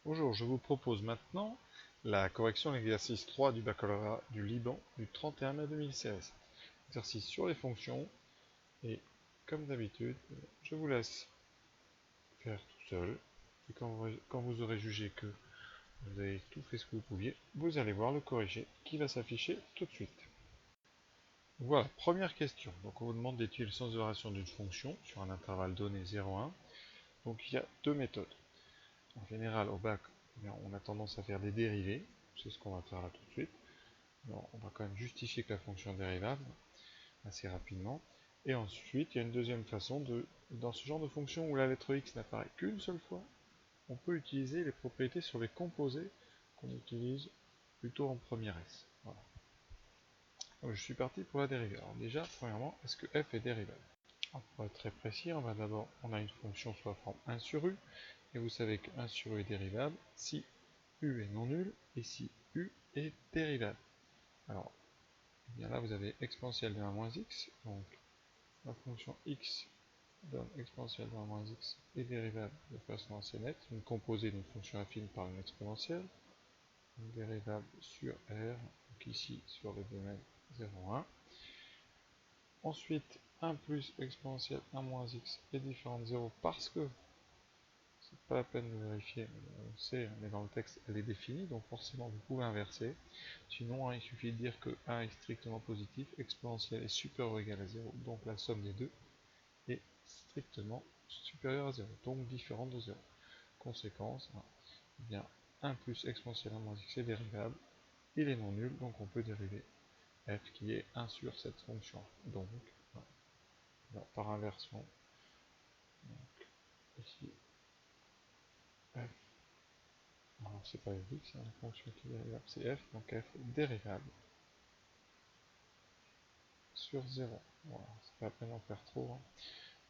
Bonjour, je vous propose maintenant la correction de l'exercice 3 du baccalauréat du Liban du 31 mai 2016. Exercice sur les fonctions, et comme d'habitude, je vous laisse faire tout seul. Et quand vous aurez jugé que vous avez tout fait ce que vous pouviez, vous allez voir le corrigé qui va s'afficher tout de suite. Voilà, première question. Donc on vous demande d'étudier le sens de variation d'une fonction sur un intervalle donné 0,1. Donc il y a deux méthodes. En général, au bac, on a tendance à faire des dérivés. C'est ce qu'on va faire là tout de suite. Alors, on va quand même justifier que la fonction est dérivable assez rapidement. Et ensuite, il y a une deuxième façon dans ce genre de fonction où la lettre x n'apparaît qu'une seule fois, on peut utiliser les propriétés sur les composés qu'on utilise plutôt en première S. Voilà. Donc, je suis parti pour la dérivée. Alors déjà, premièrement, est-ce que f est dérivable? Alors, pour être très précis, on a une fonction sous la forme 1 sur u, et vous savez que 1 sur u est dérivable si u est non nul et si u est dérivable. Alors, eh bien là vous avez exponentielle de 1 moins x, donc la fonction x donne exponentielle de 1 moins x est dérivable de façon assez nette, une composée d'une fonction affine par une exponentielle, donc dérivable sur r, donc ici sur le domaine 0, 1. Ensuite, 1 plus exponentielle 1 moins x est différent de 0 parce que, c'est pas la peine de vérifier, on sait, mais dans le texte elle est définie, donc forcément vous pouvez inverser. Sinon, il suffit de dire que 1 est strictement positif, exponentielle est supérieure ou égale à 0, donc la somme des deux est strictement supérieure à 0, donc différente de 0. Conséquence, eh bien 1 plus exponentielle 1 moins x est dérivable, il est non nul, donc on peut dériver f qui est 1 sur cette fonction. Donc, voilà, par inversion, donc, ici, f, alors c'est pas fx, la fonction qui est dérivable c'est f, donc f dérivable sur 0. Voilà, c'est pas la peine d'en faire trop. Hein.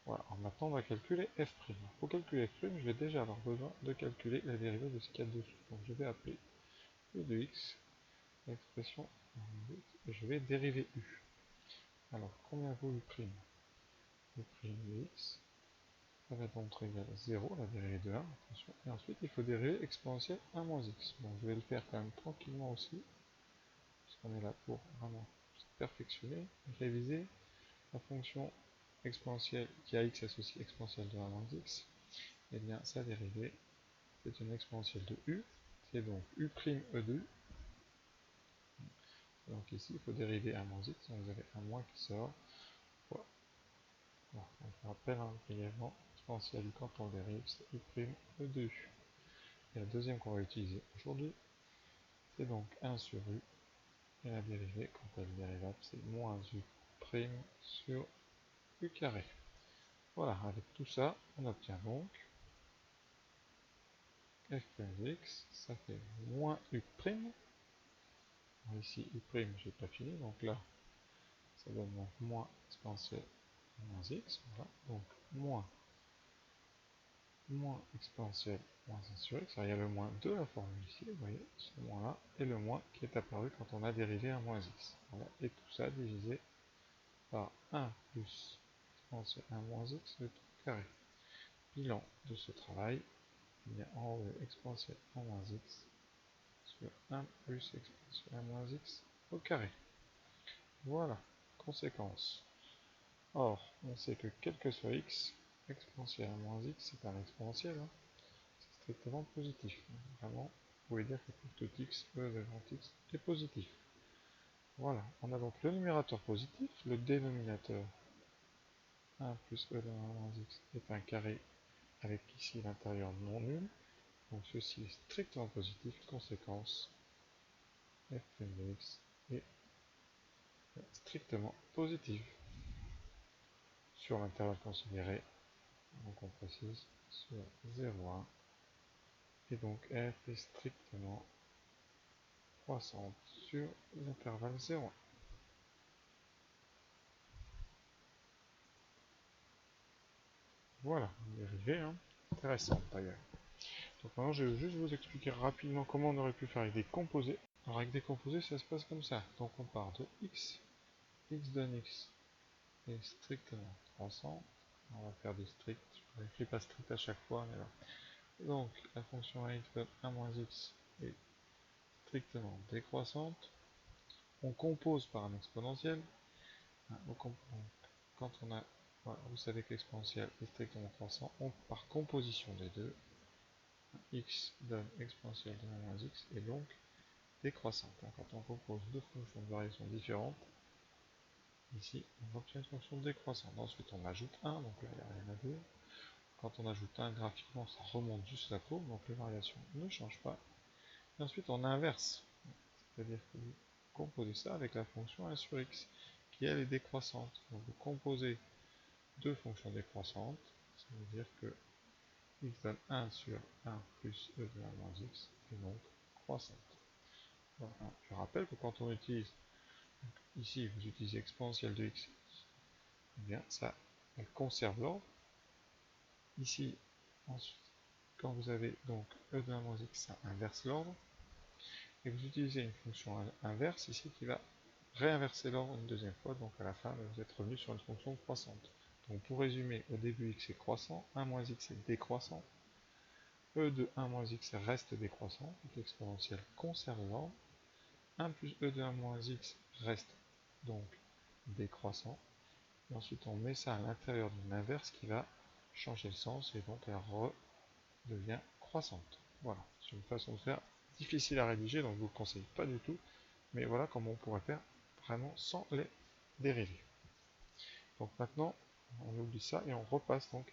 Voilà, alors maintenant on va calculer f'. Pour calculer f', je vais déjà avoir besoin de calculer la dérivée de ce qu'il y a dessous. Donc je vais appeler u de x, l'expression, et je vais dériver u. Alors combien vaut u'? U' de x, ça va donc égal à 0, la dérivée de 1, attention. Et ensuite il faut dériver exponentielle 1 moins x. Donc je vais le faire quand même tranquillement aussi, puisqu'on est là pour vraiment perfectionner, réviser la fonction exponentielle qui a x associée exponentielle de 1 moins x. Et bien sa dérivée, c'est une exponentielle de u, c'est donc u' e de u. Donc ici, il faut dériver 1 moins x, donc vous avez un moins qui sort. Voilà. Bon, on se rappelle brièvement, exponentielle quand on dérive, c'est u' e de u. Et la deuxième qu'on va utiliser aujourd'hui, c'est donc 1 sur u, et la dérivée, quand elle est dérivable, c'est moins u' sur u carré. Voilà, avec tout ça, on obtient donc f' de x, ça fait moins u'. Ici, u', j'ai pas fini, donc là, ça donne donc moins exponentielle moins x, voilà, donc moins exponentielle moins 1 sur x, alors il y a le moins de la formule ici, vous voyez, ce moins là, et le moins qui est apparu quand on a dérivé un moins x, voilà, et tout ça divisé par 1 plus exponentielle 1 moins x, le tout carré. Bilan de ce travail, il y a en haut exponentielle 1 moins x sur 1 plus exponentielle 1 moins x au carré. Voilà, conséquence. Or, on sait que quel que soit x, exponentielle 1 moins x, c'est un exponentiel, hein. C'est strictement positif. Vraiment, vous pouvez dire que pour tout x, e de grand x est positif. Voilà, on a donc le numérateur positif, le dénominateur 1 plus e de 1 moins x est un carré avec ici l'intérieur non nul, donc ceci est strictement positif, conséquence, f' de x est strictement positif. Sur l'intervalle considéré, donc on précise, sur 0,1, et donc f est strictement croissante sur l'intervalle 0,1. Voilà, une dérivée, hein, intéressante d'ailleurs. Donc maintenant je vais juste vous expliquer rapidement comment on aurait pu faire avec des composés. Alors avec des composés ça se passe comme ça, donc on part de x, x donne x est strictement croissant, on va faire du strict, je n'écris pas strict à chaque fois, mais là, Donc la fonction x donne 1 moins x est strictement décroissante. On compose par un exponentiel. Quand on a, voilà, vous savez que l'exponentiel est strictement croissant, par composition des deux, x donne exponentielle de 1 moins x et donc décroissante. Quand on compose deux fonctions de variation différentes, ici on obtient une fonction décroissante. Ensuite on ajoute 1, donc là il n'y a rien à dire. Quand on ajoute 1 graphiquement, ça remonte juste la courbe, donc les variations ne changent pas. Et ensuite on inverse, c'est-à-dire que vous composez ça avec la fonction 1 sur x, qui elle est décroissante. Donc vous composez deux fonctions décroissantes, ça veut dire que x donne 1 sur 1 plus e de 1 moins x, et donc croissante. Voilà. Je rappelle que quand on utilise, ici vous utilisez exponentielle de x, eh bien ça, elle conserve l'ordre. Ici, ensuite, quand vous avez donc e de 1 moins x, ça inverse l'ordre. Et vous utilisez une fonction inverse ici qui va réinverser l'ordre une deuxième fois, donc à la fin vous êtes revenu sur une fonction croissante. Donc pour résumer, au début x est croissant, 1 moins x est décroissant, e de 1 moins x reste décroissant, donc l'exponentielle conserve l'ordre, 1 plus e de 1 moins x reste donc décroissant, et ensuite on met ça à l'intérieur d'une inverse qui va changer le sens, et donc elle redevient croissante. Voilà, c'est une façon de faire difficile à rédiger, donc je ne vous le conseille pas du tout, mais voilà comment on pourrait faire vraiment sans les dérivés. Donc maintenant, on oublie ça et on repasse donc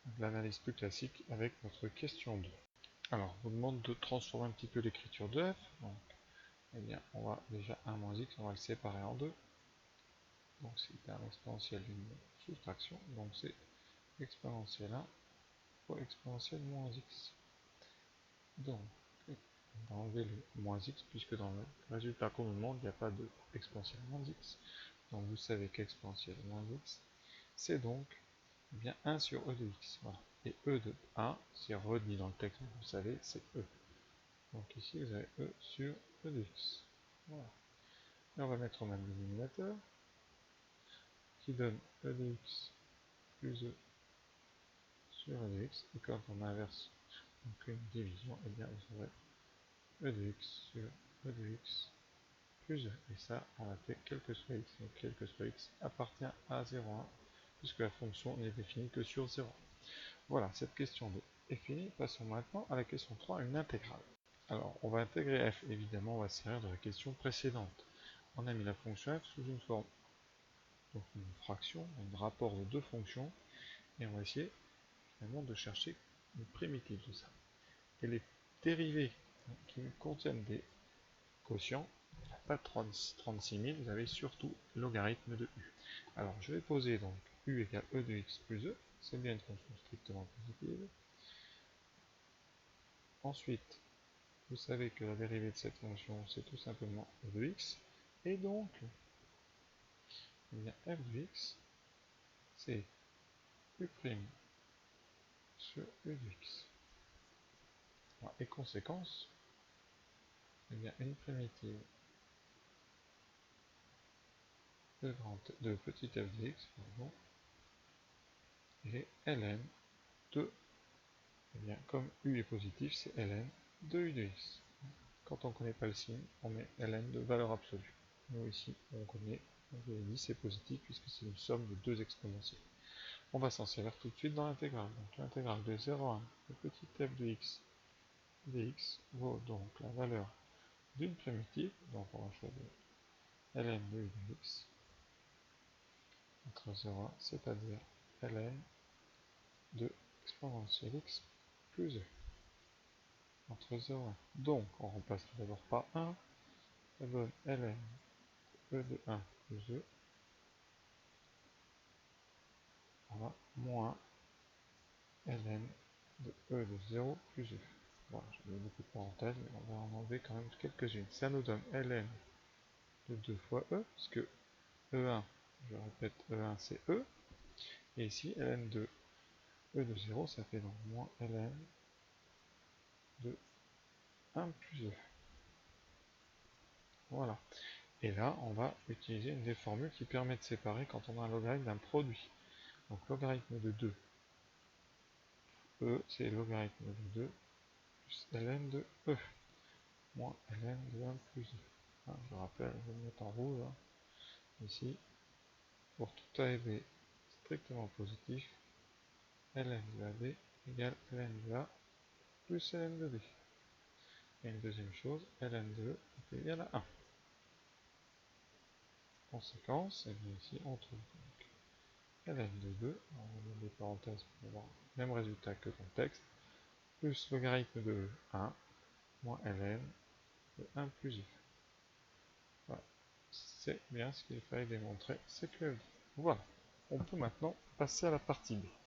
à l'analyse plus classique avec notre question 2. Alors, on vous demande de transformer un petit peu l'écriture de f. Donc, eh bien, on va déjà 1 moins x, on va le séparer en deux. Donc, c'est un exponentiel d'une soustraction. Donc, c'est exponentielle 1 fois exponentielle moins x. Donc, on va enlever le moins x, puisque dans le résultat qu'on nous demande, il n'y a pas de exponentielle moins x. Donc, vous savez qu'exponentielle moins x, c'est donc eh bien 1 sur e de x. Voilà. Et e de 1, c'est redit dans le texte, vous savez, c'est e. Donc ici, vous avez e sur e de x. Voilà. Et on va mettre au même dénominateur, qui donne e de x plus e sur e de x. Et quand on inverse donc une division, et bien vous aurez e de x sur e de x plus e. Et ça, on l'a fait quel que soit x. Donc quel que soit x appartient à 0,1, puisque la fonction n'est définie que sur 0. Voilà, cette question 2 est finie. Passons maintenant à la question 3, une intégrale. Alors, on va intégrer f, évidemment, on va se servir de la question précédente. On a mis la fonction f sous une forme, donc une fraction, un rapport de deux fonctions, et on va essayer finalement de chercher une primitive de ça. Et les dérivés qui contiennent des quotients, il n'y a pas 36 000, vous avez surtout logarithme de u. Alors, je vais poser donc u égale e de x plus e, c'est bien une fonction strictement positive. Ensuite, vous savez que la dérivée de cette fonction, c'est tout simplement e de x, et donc, eh bien, f de x, c'est u' sur u de x. Voilà. Et conséquence, eh bien, une primitive de petit f de x, pardon, est ln de, eh bien, comme u est positif, c'est ln de u de x. Quand on ne connaît pas le signe, on met ln de valeur absolue. Nous ici, on connaît, on vous dit, c'est positif puisque c'est une somme de deux exponentiels. On va s'en servir tout de suite dans l'intégrale. Donc l'intégrale de 0 à 1 de petit f de x dx vaut donc la valeur d'une primitive, donc on va choisir ln de u de x entre 0 et 1, c'est-à-dire ln de exponentielle x plus e entre 0 et 1. Donc on remplace d'abord par 1, ça donne ln e de 1 plus e, voilà, moins ln de e de 0 plus e. Voilà, j'ai mis beaucoup de parenthèses, mais on va en enlever quand même quelques-unes. Ça nous donne ln de 2 fois e, puisque e1, je répète, e1 c'est e, et ici ln de e de 0, ça fait donc moins ln de 1 plus e. Voilà. Et là, on va utiliser une des formules qui permet de séparer quand on a un logarithme d'un produit. Donc logarithme de 2 E, c'est logarithme de 2 plus ln de E, moins ln de 1 plus 2. Ah, je rappelle, je vais le mettre en rouge, hein, ici. Pour tout AB strictement positif, ln de AB égale ln de A plus ln de B. Et une deuxième chose, ln de E est égal à 1. Conséquence, et bien ici on trouve donc ln de 2, on va mettre des parenthèses pour avoir le même résultat que dans le texte, plus logarithme de 1, moins ln de 1 plus i. Voilà, c'est bien ce qu'il fallait démontrer, c'est que voilà. On peut maintenant passer à la partie B.